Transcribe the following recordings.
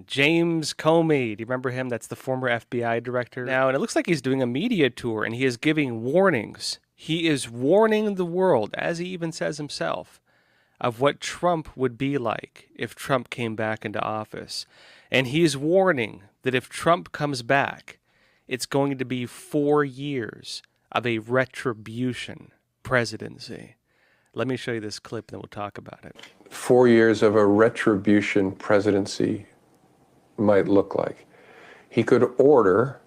James Comey. Do you remember him? That's the former FBI director. Now, and it looks like he's doing a media tour, and he is giving warnings. He is warning the world, as he even says himself, of what Trump would be like if Trump came back into office. And he's warning that if Trump comes back, it's going to be 4 years of a retribution presidency. Let me show you this clip, and then we'll talk about it. 4 years of a retribution presidency might look like. He could order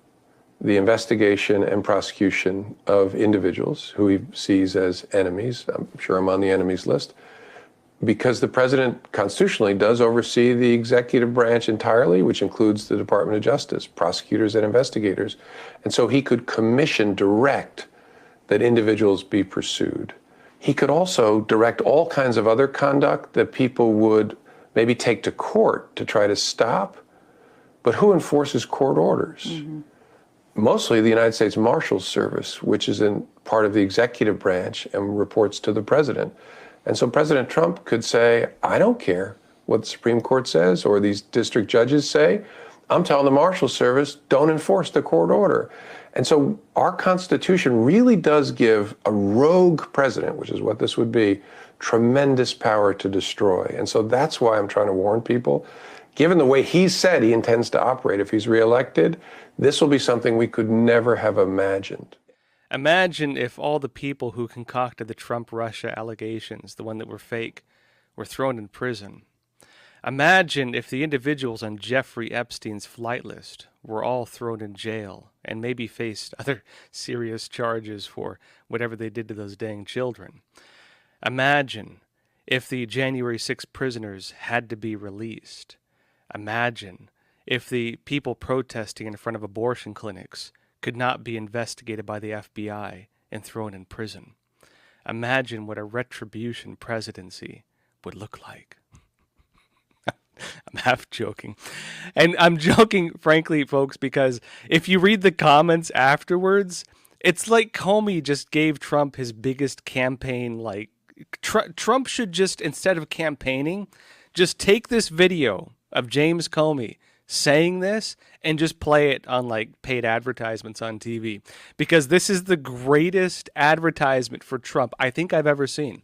the investigation and prosecution of individuals who he sees as enemies. I'm sure I'm on the enemies list. Because the president constitutionally does oversee the executive branch entirely, which includes the Department of Justice, prosecutors and investigators. And so he could commission, direct that individuals be pursued. He could also direct all kinds of other conduct that people would maybe take to court to try to stop. But who enforces court orders? Mm-hmm. Mostly the United States Marshals Service, which is in part of the executive branch and reports to the president. And so President Trump could say, I don't care what the Supreme Court says or these district judges say. I'm telling the Marshals Service, don't enforce the court order. And so our Constitution really does give a rogue president, which is what this would be, tremendous power to destroy. And so that's why I'm trying to warn people. Given the way he said he intends to operate if he's reelected, this will be something we could never have imagined. Imagine if all the people who concocted the Trump-Russia allegations, the one that were fake, were thrown in prison. Imagine if the individuals on Jeffrey Epstein's flight list were all thrown in jail and maybe faced other serious charges for whatever they did to those dang children. Imagine if the January 6 prisoners had to be released. Imagine if the people protesting in front of abortion clinics could not be investigated by the FBI and thrown in prison. Imagine what a retribution presidency would look like. I'm half joking. And I'm joking, frankly, folks, because if you read the comments afterwards, it's like Comey just gave Trump his biggest campaign. Trump should just, instead of campaigning, just take this video of James Comey saying this and just play it on paid advertisements on TV, because this is the greatest advertisement for Trump I think I've ever seen.